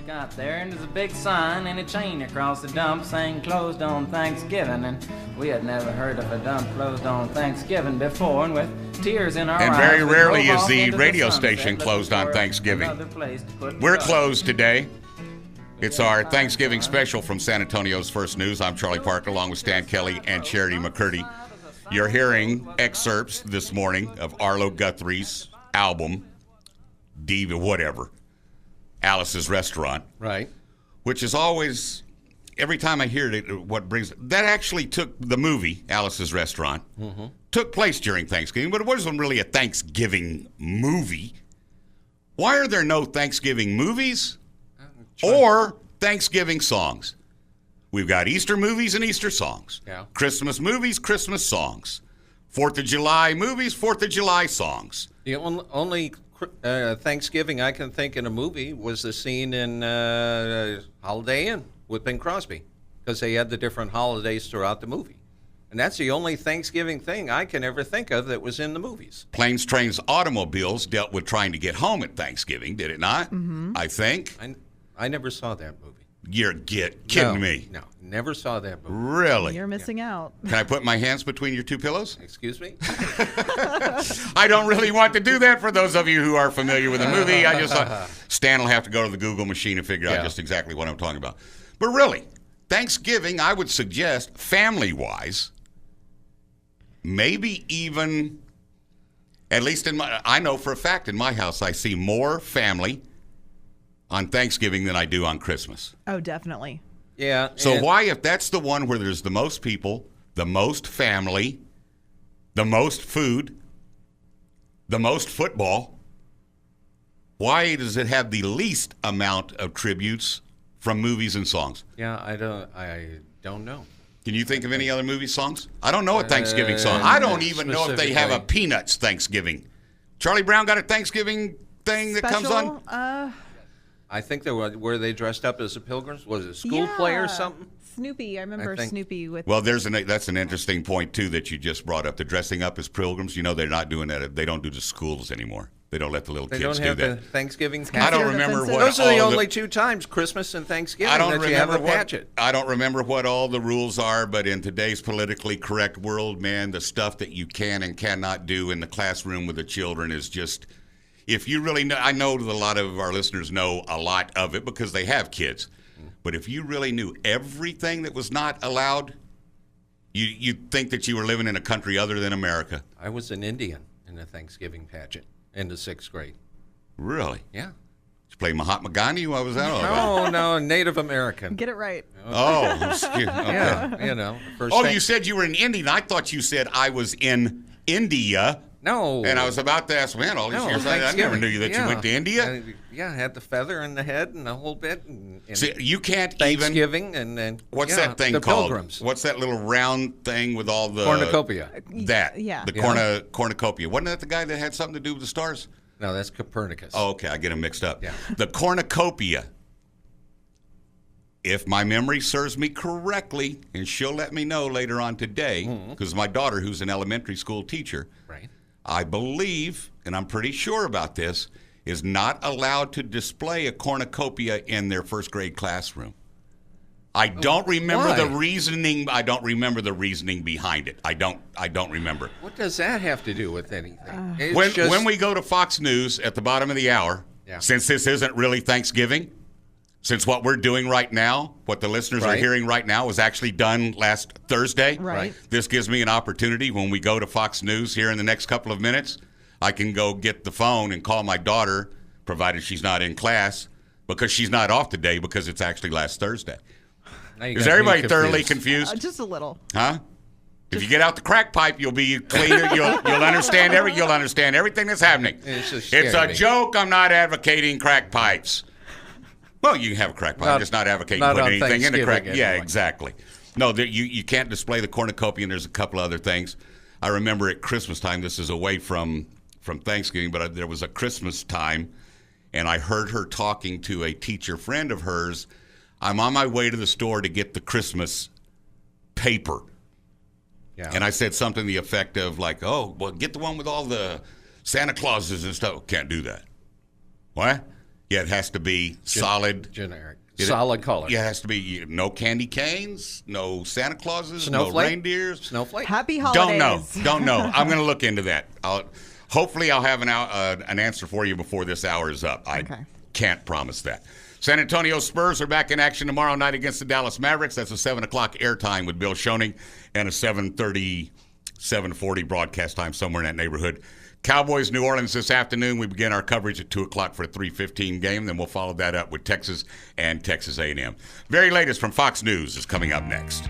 We got there and there's a big sign and a chain across the dump saying closed on Thanksgiving, and we had never heard of a dump closed on Thanksgiving before, and with tears in our eyes. And very we rarely drove is off the into radio sunset, station looking closed on for Thanksgiving. another place to put We're the closed today. It's our Thanksgiving special from San Antonio's First News. I'm Charlie Parker along with Stan Kelly and Charity McCurdy. You're hearing excerpts this morning of Arlo Guthrie's album, Diva, whatever, Alice's Restaurant. Right. Which is always, every time I hear it, what brings, that actually took the movie, Alice's Restaurant, took place during Thanksgiving, but it wasn't really a Thanksgiving movie. Why are there no Thanksgiving movies or Thanksgiving songs? We've got Easter movies and Easter songs. Yeah. Christmas movies, Christmas songs. 4th of July movies, 4th of July songs. The only Thanksgiving I can think in a movie was the scene in Holiday Inn with Bing Crosby, because they had the different holidays throughout the movie. And that's the only Thanksgiving thing I can ever think of that was in the movies. Planes, Trains, Automobiles dealt with trying to get home at Thanksgiving, did it not? Mm-hmm. I think. I never saw that movie. You're kidding me. No, never saw that movie. Really? You're missing out. Can I put my hands between your two pillows? Excuse me? I don't really want to do that for those of you who are familiar with the movie. I just thought Stan will have to go to the Google machine and figure out just exactly what I'm talking about. But really, Thanksgiving, I would suggest, family-wise, maybe even, at least I know for a fact in my house, I see more family on Thanksgiving than I do on Christmas. Oh, definitely. Yeah. So why, if that's the one where there's the most people, the most family, the most food, the most football, why does it have the least amount of tributes from movies and songs? Yeah, I don't know. Can you think of any other movie songs? I don't know a Thanksgiving song. I don't even know if they have a Peanuts Thanksgiving. Charlie Brown got a Thanksgiving thing that comes on? I think they were they dressed up as the Pilgrims? Was it school play or something? Snoopy. I remember Snoopy with. Well, that's an interesting point too that you just brought up. The dressing up as pilgrims. You know, they're not doing that. They don't do the schools anymore. They don't let the little kids do that. They don't have the Thanksgiving. I don't remember what. Those are the only two times, Christmas and Thanksgiving, that you have a pageant. I don't remember what all the rules are, but in today's politically correct world, man, the stuff that you can and cannot do in the classroom with the children is just. If you really know, I know that a lot of our listeners know a lot of it because they have kids. But if you really knew everything that was not allowed, you'd think that you were living in a country other than America. I was an Indian in the Thanksgiving pageant in the 6th grade. Really? Yeah. Did you play Mahatma Gandhi? What was No, that? no, Native American. Get it right. Okay. Oh, excuse me. Okay. Yeah, you know. You said you were in Indian. I thought you said I was in India. No. And I was about to ask, man, all these years, I never knew that you went to India. I had the feather in the head and the whole bit. And See, you can't Thanksgiving even. and what's that thing the called? Pilgrims. What's that little round thing with all the cornucopia? The cornucopia. Wasn't that the guy that had something to do with the stars? No, that's Copernicus. Oh, okay, I get them mixed up. Yeah. The cornucopia. If my memory serves me correctly, and she'll let me know later on today, because my daughter, who's an elementary school teacher, right. I believe, and I'm pretty sure about this, is not allowed to display a cornucopia in their 1st grade classroom. I don't remember the reasoning. I don't remember the reasoning behind it. I don't remember. What does that have to do with anything? When we go to Fox News at the bottom of the hour, since this isn't really Thanksgiving, since what we're doing right now, what the listeners are hearing right now was actually done last Thursday. Right. This gives me an opportunity when we go to Fox News here in the next couple of minutes, I can go get the phone and call my daughter, provided she's not in class, because she's not off today because it's actually last Thursday. Is everybody thoroughly confused? Just a little. Huh? If you get out the crack pipe, you'll be cleaner. You'll understand everything that's happening. It's a joke. I'm not advocating crack pipes. Well, you can have a crack pipe. I'm just not advocating putting anything in the crack. Anyway. Yeah, exactly. No, you can't display the cornucopia, and there's a couple other things. I remember at Christmas time, this is away from Thanksgiving, but there was a Christmas time, and I heard her talking to a teacher friend of hers. I'm on my way to the store to get the Christmas paper. Yeah. And I said something to the effect of like, oh, well, get the one with all the Santa Clauses and stuff. Can't do that. What? Yeah, it has to be solid. Generic. Solid color. Yeah, it has to be no candy canes, no Santa Clauses, Snowflake? no reindeers. Snowflake. Happy holidays. Don't know. I'm going to look into that. Hopefully I'll have an answer for you before this hour is up. I can't promise that. San Antonio Spurs are back in action tomorrow night against the Dallas Mavericks. That's a 7 o'clock airtime with Bill Schoening and a 7:30, 7:40 broadcast time somewhere in that neighborhood. Cowboys, New Orleans this afternoon. We begin our coverage at 2 o'clock for a 3:15 game. Then we'll follow that up with Texas and Texas A&M. Very latest from Fox News is coming up next.